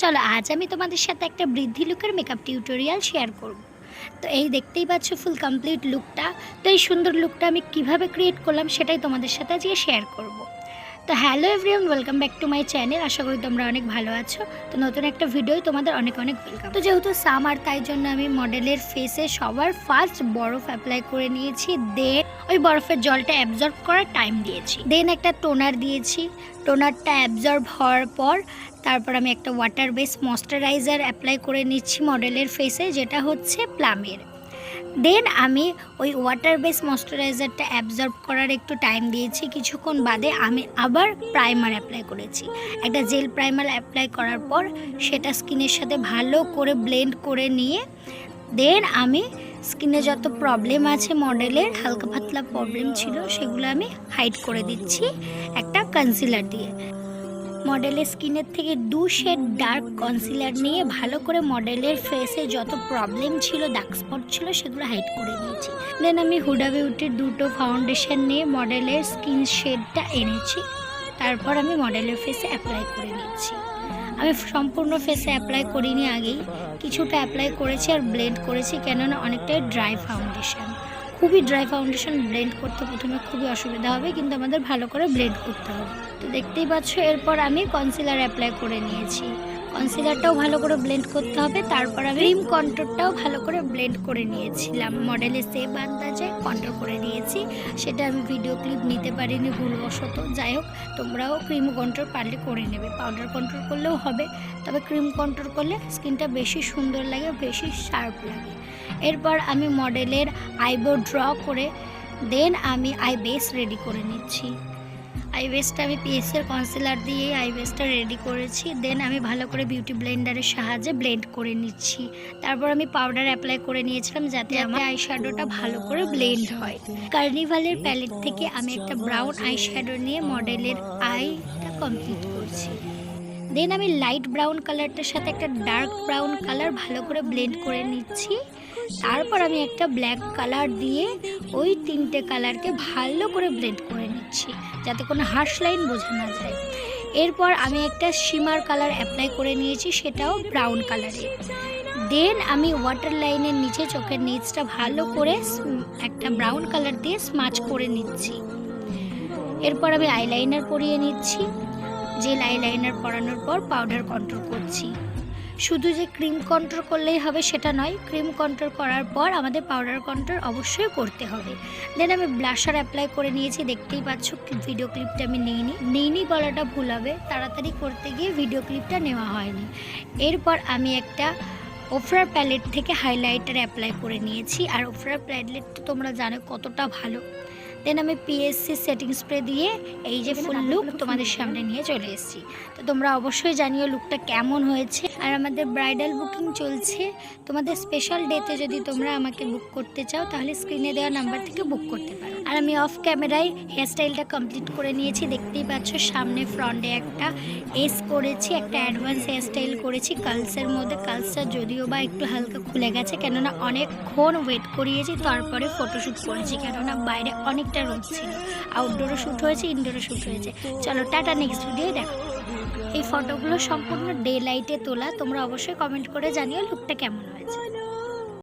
চলো আজ আমি তোমাদের সাথে একটা বৃদ্ধি লুকের মেকআপ টিউটোরিয়াল শেয়ার করব। তো এই দেখতেই পাচ্ছ ফুল কমপ্লিট লুকটা। তো এই সুন্দর লুকটা আমি কিভাবে ক্রিয়েট করলাম সেটাই তোমাদের সাথে আজকে শেয়ার করব। তো hello everyone, welcome back to my channel. আশা করি তোমরা অনেক ভালো আছো। তো নতুন একটা ভিডিও তোমাদের অনেক অনেক ওয়েলকাম। তো যেহেতু সামার, তাই জন্য আমি মডেলের ফেসে সবার ফার্স্ট বরফ অ্যাপ্লাই করে নিয়েছি। দেন ওই বরফের জলটা অ্যাবজর্ব করার টাইম দিয়েছি। দেন একটা টোনার দিয়েছি। টোনারটা অ্যাবজর্ব হওয়ার পর তারপর আমি একটা ওয়াটার বেস ময়েশ্চারাইজার অ্যাপ্লাই করে নিচ্ছি মডেলের ফেসে, যেটা হচ্ছে প্লামের। দেন আমি ওই ওয়াটার বেস ময়েশ্চারাইজারটা অ্যাবজর্ব করার একটু টাইম দিয়েছি। কিছুক্ষণ বাদে আমি আবার প্রাইমার অ্যাপ্লাই করেছি। একটা জেল প্রাইমার অ্যাপ্লাই করার পর সেটা স্কিনের সাথে ভালো করে ব্লেন্ড করে নিয়ে দেন আমি স্কিনে যত প্রবলেম আছে মডেলের, হালকা পাতলা প্রবলেম ছিল, সেগুলো আমি হাইড করে দিচ্ছি একটা কনসিলার দিয়ে। মডেলের স্কিনের থেকে 2 শেড ডার্ক কনসিলার নিয়ে ভালো করে মডেলের ফেসে যত প্রবলেম ছিল, ডার্ক স্পট ছিল, সেগুলো হাইড করে নিয়েছি। দেন আমি হুডা বিউটির 2টো ফাউন্ডেশন নিয়ে মডেলের স্কিন শেডটা এনেছি। তারপর আমি মডেলের ফেসে অ্যাপ্লাই করে নিচ্ছি। আমি সম্পূর্ণ ফেসে অ্যাপ্লাই করিনি, আগেই কিছুটা অ্যাপ্লাই করেছি আর ব্লেন্ড করেছি, কেননা অনেকটাই ড্রাই ফাউন্ডেশন। খুবই ড্রাই ফাউন্ডেশন ব্লেন্ড করতে প্রথমে খুবই অসুবিধা হবে, কিন্তু আমাদের ভালো করে ব্লেন্ড করতে হবে। তো দেখতেই পাচ্ছ এরপর আমি কনসিলার অ্যাপ্লাই করে নিয়েছি। কনসিলারটাও ভালো করে ব্লেন্ড করতে হবে। তারপর আমি ক্রিম কন্ট্রোরটাও ভালো করে ব্লেন্ড করে নিয়েছিলাম। মডেলে সেম আন্দাজে কন্ট্রোর করে নিয়েছি। সেটা আমি ভিডিও ক্লিপ নিতে পারিনি ভুলবশত। যাই হোক, তোমরাও ক্রিম কন্ট্রোর পারলে করে নেবে। পাউডার কন্ট্রোল করলেও হবে, তবে ক্রিম কন্ট্রোল করলে স্কিনটা বেশি সুন্দর লাগে, বেশি শার্প লাগে। এরপর আমি মডেলের আইব্রো ড্র করে দেন আমি আই বেস রেডি করে নিচ্ছি। আই বেসটা আমি পিএসের কনসিলার দিয়ে আই বেসটা রেডি করেছি। দেন আমি ভালো করে বিউটি ব্লেন্ডারের সাহায্যে ব্লেন্ড করে নিচ্ছি। তারপর আমি পাউডার অ্যাপ্লাই করে নিয়েছিলাম, যাতে আমার আই শ্যাডোটা ভালো করে ব্লেন্ড হয়। কার্নিভালের প্যালেট থেকে আমি একটা ব্রাউন আই শ্যাডো নিয়ে মডেলের আইটা কমপ্লিট করছি। দেন আমি লাইট ব্রাউন কালারটার সাথে একটা ডার্ক ব্রাউন কালার ভালো করে ব্লেন্ড করে নিচ্ছি। তারপর আমি একটা ব্ল্যাক কালার দিয়ে ওই 3টে কালারকে ভালো করে ব্লেন্ড করে নিচ্ছি, যাতে কোনো হার্শ লাইন বোঝা না যায়। এরপর আমি একটা শিমার কালার অ্যাপ্লাই করে নিয়েছি, সেটাও ব্রাউন কালারে। দেন আমি ওয়াটার লাইনের নিচে চোখের নিচটা ভালো করে একটা ব্রাউন কালার দিয়ে স্মাচ করে নিচ্ছি। এরপর আমি আইলাইনার পরিয়ে নিচ্ছি। জেল আইলাইনার পরানোর পর পাউডার কন্ট্রোল করছি। শুধু যে ক্রিম কন্ট্রোল করলেই হবে সেটা নয়, ক্রিম কন্ট্রোল করার পর আমাদের পাউডার কন্ট্রোল অবশ্যই করতে হবে। দেন আমি ব্লাশার অ্যাপ্লাই করে নিয়েছি। দেখতেই পাচ্ছ ভিডিও ক্লিপটা আমি নেইনি বলাটা ভুল হবে, তাড়াতাড়ি করতে গিয়ে ভিডিও ক্লিপটা নেওয়া হয়নি। এরপর আমি একটা ওফরার প্যালেট থেকে হাইলাইটার অ্যাপ্লাই করে নিয়েছি। আর ওফরার প্যালেট তো তোমরা জানো কতটা ভালো। দেন আমি পিএসসি সেটিং স্প্রে দিয়ে এই যে ফুল লুক তোমাদের সামনে নিয়ে চলে এসেছি। তো তোমরা অবশ্যই জানিও লুকটা কেমন হয়েছে। আর আমাদের ব্রাইডাল বুকিং চলছে। তোমাদের স্পেশাল ডেতে যদি তোমরা আমাকে বুক করতে চাও, তাহলে স্ক্রিনে দেওয়া নাম্বার থেকে বুক করতে পারো। আর আমি অফ ক্যামেরায় হেয়ারস্টাইলটা কমপ্লিট করে নিয়েছি। দেখতেই পাচ্ছ সামনে ফ্রন্টে একটা এস করেছি, একটা অ্যাডভান্স হেয়ারস্টাইল করেছি কালসের মধ্যে। কালসটা যদিও বা একটু হালকা খুলে গেছে, কেননা অনেকক্ষণ ওয়েট করিয়েছি, তারপরে ফটোশ্যুট করেছি, কেননা বাইরে অনেকটা রোদ ছিল। আউটডোরও শ্যুট হয়েছে, ইনডোরও শ্যুট হয়েছে। চলো টাটা, নেক্সট ভিডিও দেখো। এই ফটোগুলো সম্পূর্ণ ডে লাইটে তোলা। তোমরা অবশ্যই কমেন্ট করে জানিও লুকটা কেমন হয়েছে।